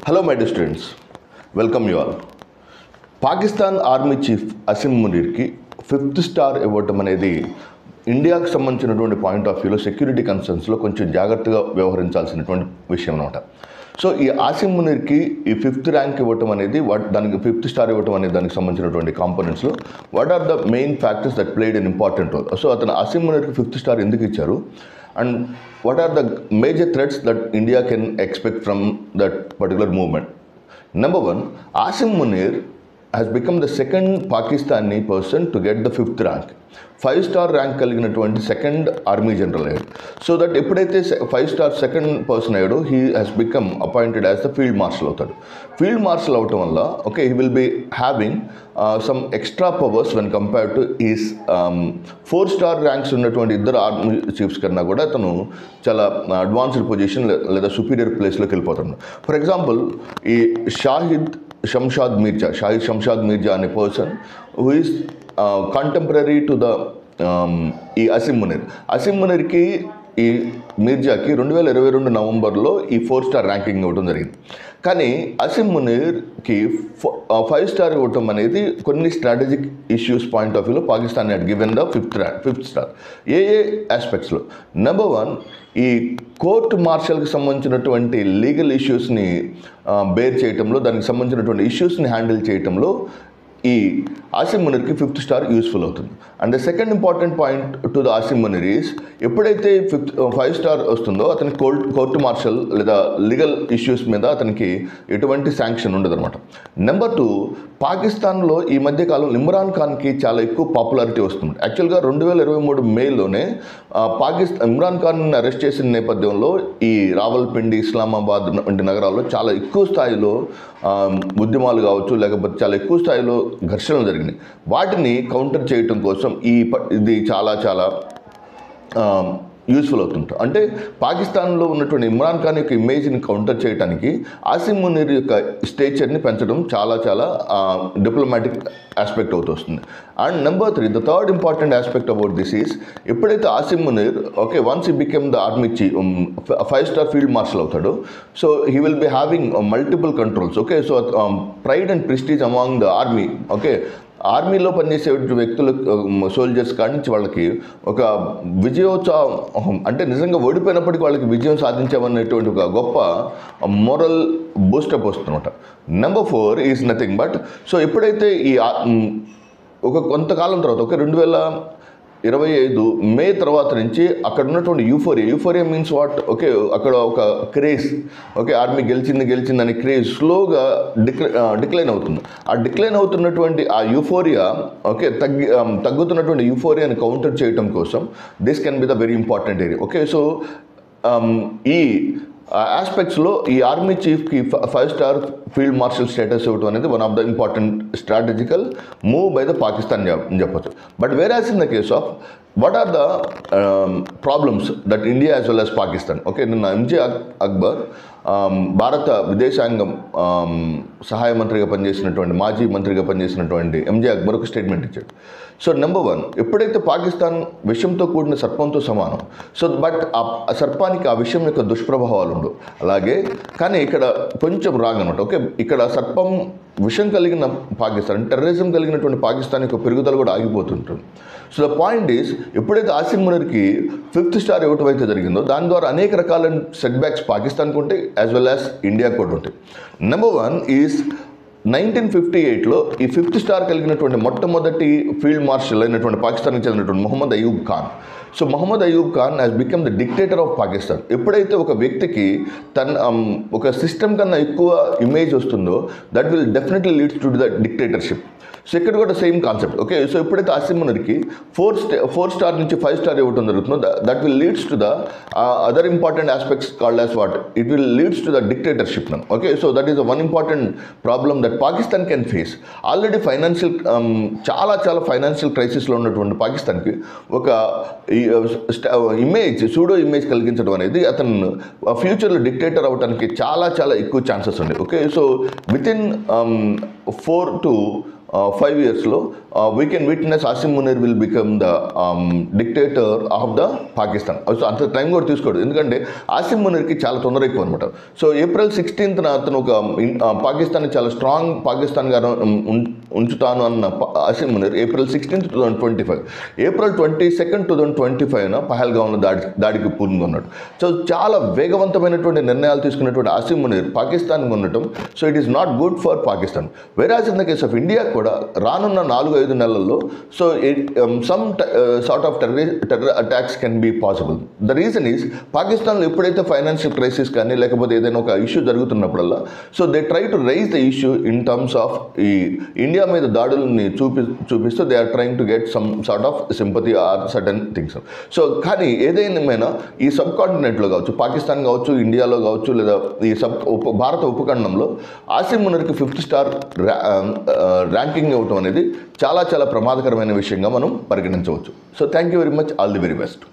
Hello, my dear students. Welcome you all. Pakistan army chief Asim మునీర్కి 5th star ఇవ్వటం అనేది ఇండియాకు సంబంధించినటువంటి పాయింట్ ఆఫ్ వ్యూలో సెక్యూరిటీ కన్సర్న్స్లో కొంచెం జాగ్రత్తగా వ్యవహరించాల్సినటువంటి విషయం అనమాట. సో ఈ అసిమ్ మునీర్కి ఈ 5th ర్యాంక్ ఇవ్వటం అనేది దానికి 5th స్టార్ ఇవ్వటం అనేది దానికి సంబంధించినటువంటి కాంపోనెంట్స్లో what are the main factors that played an important role. So అతను అసిమ్ మునీర్కి 5th స్టార్ ఎందుకు ఇచ్చారు and what are the major threats that India can expect from that particular movement. Number one, Asim Munir has become the second Pakistani person to get the 5th rank. 5-star rank కలిగినటువంటి second army general అయ్యాడు. So that ఎప్పుడైతే 5-star second person అయ్యాడో he has become appointed as the field marshal అవుతాడు. Field marshal అవటం వల్ల okay he will be having some extra powers when compared to his 4-star ranks ఉన్నటువంటి ఇద్దరు army chiefs కన్నా కూడా అతను చాలా అడ్వాన్స్డ్ పొజిషన్ లేదా సుపీరియర్ ప్లేస్లోకి వెళ్ళిపోతున్నాడు. ఫర్ ఎగ్జాంపుల్ ఈ షాహిద్ షంషాద్ మీర్జా అనే person who is contemporary to the ఈ అసిమ్ మునీర్కి ఈ మీర్జాకి 2022 నవంబర్లో ఈ 4-star ర్యాంకింగ్ ఇవ్వడం జరిగింది. కానీ అసిమ్ మునీర్కి 5-star ఇవ్వటం అనేది కొన్ని స్ట్రాటజిక్ ఇష్యూస్ పాయింట్ ఆఫ్ వ్యూలో Pakistan had given the 5th star. ఏ ఆస్పెక్ట్స్లో నెంబర్ 1 ఈ కోర్ట్ మార్షల్కి సంబంధించినటువంటి లీగల్ ఇష్యూస్ని బేర్ చేయటంలో దానికి సంబంధించినటువంటి ఇష్యూస్ని హ్యాండిల్ చేయటంలో ఈ అసిమ్ మునీర్కి 5th స్టార్ యూస్ఫుల్ అవుతుంది. And the second important point to the Asim Munir is ఎప్పుడైతే 5-star వస్తుందో అతనికి కోర్టు మార్షల్ లేదా లీగల్ ఇష్యూస్ మీద అతనికి ఎటువంటి శాంక్షన్ ఉండదు అనమాట. నెంబర్ 2, పాకిస్తాన్లో ఈ మధ్యకాలంలో ఇమ్రాన్ ఖాన్కి చాలా ఎక్కువ పాపులారిటీ వస్తుంది. యాక్చువల్గా 2023 మేలోనే ఇమ్రాన్ ఖాన్ అరెస్ట్ చేసిన నేపథ్యంలో ఈ రావల్పిండి, ఇస్లామాబాద్ వంటి నగరాల్లో చాలా ఎక్కువ స్థాయిలో ఉద్యమాలు కావచ్చు లేకపోతే చాలా ఎక్కువ స్థాయిలో ఘర్షణలు జరిగినాయి. వాటిని కౌంటర్ చేయటం కోసం ఇది చాలా యూస్ఫుల్ అవుతుంటారు. అంటే పాకిస్తాన్లో ఉన్నటువంటి ఇమ్రాన్ ఖాన్ యొక్క ఇమేజ్ని కౌంటర్ చేయడానికి అసిమ్ మునీర్ యొక్క స్టేచర్ని పెంచడం చాలా డిప్లొమాటిక్ ఆస్పెక్ట్ అవుతూ వస్తుంది. And number 3, the third important aspect about this is ఎప్పుడైతే Asim Munir okay once he became the army 5-star field marshal అవుతాడు. So he will be having multiple controls. Okay so pride and prestige among the army. Okay ఆర్మీలో పనిచేసే వ్యక్తులు soldiers కాడి నుంచి వాళ్ళకి ఒక విజయోత్సవం అంటే నిజంగా ఓడిపోయినప్పటికీ వాళ్ళకి విజయం సాధించామనేటువంటి ఒక గొప్ప మోరల్ బూస్టప్ వస్తుందన్నమాట. Number 4 is nothing but so ఎప్పుడైతే ఈ ఒక కొంతకాలం తర్వాత 2025 మే తర్వాత నుంచి అక్కడ ఉన్నటువంటి యూఫోరియా మీన్స్ వాట్ ఓకే అక్కడ ఒక క్రేజ్ ఓకే ఆర్మీ గెలిచింది అనే క్రేజ్ స్లోగా డిక్లైన్ అవుతుంది. ఆ డిక్లైన్ అవుతున్నటువంటి ఆ యూఫోరియా ఓకే తగ్గుతున్నటువంటి యూఫోరియాని కౌంటర్ చేయడం కోసం this can be the very important area. Okay so ఈ ఆస్పెక్ట్స్లో ఈ ఆర్మీ చీఫ్కి 5-star ఫీల్డ్ మార్షల్ స్టేటస్ ఇవ్వడం అనేది one of the important strategical move by the Pakistan చెప్పచ్చు. But whereas in the case of what are the problems that India as well as Pakistan. Okay నిన్న MJ Akbar భారత విదేశాంగం సహాయ మంత్రిగా పనిచేసినటువంటి మాజీ మంత్రిగా పనిచేసినటువంటి ఎంజే అక్బర్ ఒక స్టేట్మెంట్ ఇచ్చాడు. సో నెంబర్ 1, ఎప్పుడైతే పాకిస్తాన్ విషంతో కూడిన సర్పంతో సమానం. సో బట్ ఆ సర్పానికి ఆ విషయం యొక్క దుష్ప్రభావాలు ఉండవు. అలాగే కానీ ఇక్కడ కొంచెం రాంగ్ అనమాట. ఓకే ఇక్కడ సర్పం విషం కలిగిన పాకిస్తాన్ టెర్రరిజం కలిగినటువంటి పాకిస్తాన్ యొక్క పెరుగుదల కూడా ఆగిపోతుంటుంది. సో ద పాయింట్ ఈస్ ఎప్పుడైతే అసిమ్ మునీర్కి 5th స్టార్ ఇవ్వటం అయితే జరిగిందో దాని ద్వారా అనేక రకాల సెట్ బ్యాక్స్ పాకిస్తాన్కి ఉంటాయి యాజ్ వెల్ యాజ్ ఇండియాకి కూడా ఉంటాయి. నెంబర్ 1 ఈజ్ 1958లో ఈ 5th స్టార్ కలిగినటువంటి మొట్టమొదటి ఫీల్డ్ మార్షల్ అయినటువంటి పాకిస్తాన్కి చెందినటువంటి Mohammad Ayub Khan. So Mohammad Ayub Khan has become the dictator of Pakistan. ఎప్పుడైతే ఒక వ్యక్తికి ఒక సిస్టమ్ కన్నా ఎక్కువ ఇమేజ్ వస్తుందో that will definitely leads to the dictatorship. So ఇక్కడ కూడా సేమ్ కాన్సెప్ట్. ఓకే సో ఎప్పుడైతే అసిమ్ మునీర్కి 4-star నుంచి 5-star ఇవ్వడం జరుగుతుందో that will leads to the other important aspects called as what it will leads to the dictatorship. Okay so that is one important problem that Pakistan can face. Already చాలా financial క్రైసిస్లో ఉన్నటువంటి పాకిస్తాన్కి ఒక pseudo image కలిగించడం అనేది అతను ఫ్యూచర్లో dictator అవ్వడానికి చాలా ఎక్కువ ఛాన్సెస్ ఉన్నాయి. Okay so with in 4 to 5 yearsలో we can witness Asim Munir will become the dictator of the Pakistan. So అంత టైం కూడా తీసుకోడు, ఎందుకంటే ఆసిమ్ మునీర్కి చాలా తొందర ఎక్కువ అనమాట. సో April 16th అతను ఒక పాకిస్తాన్ని చాలా స్ట్రాంగ్ పాకిస్తాన్గా ఉంచుతాను అన్న Asim Munir April 16th, 2025, April 22nd, 2025 పహల్గామ్లో దాడికి పూనుకున్నాడు. సో చాలా వేగవంతమైనటువంటి నిర్ణయాలు తీసుకున్నటువంటి ఆసిమ్ మునీర్ పాకిస్తాన్ ఉండటం, so it is not good for Pakistan. Whereas in the case of India కూడా రానున్న 4-5 నెలల్లో so some sort of terror attacks can be possible. The reason is పాకిస్తాన్లో ఎప్పుడైతే ఫైనాన్షియల్ క్రైసిస్ కానీ లేకపోతే ఏదైనా ఒక ఇష్యూ జరుగుతున్నప్పుడల్లా so they try to raise the issue in terms of ఈ ఇండియా మీద దాడుల్ని చూపిస్తూ they are trying to get some sort of sympathy or certain things. So కానీ ఏదైనా ఈ సబ్ కాంటినెంట్లో కావచ్చు, పాకిస్తాన్ కావచ్చు, ఇండియాలో కావచ్చు, లేదా ఈ భారత ఉపఖండంలో ఆసిమ్ మునీర్కి 5th స్టార్ ర్యాంకింగ్ ఇవ్వటం అనేది చాలా చాలా ప్రమాదకరమైన విషయంగా మనం పరిగణించవచ్చు. So thank you very much, all the very best.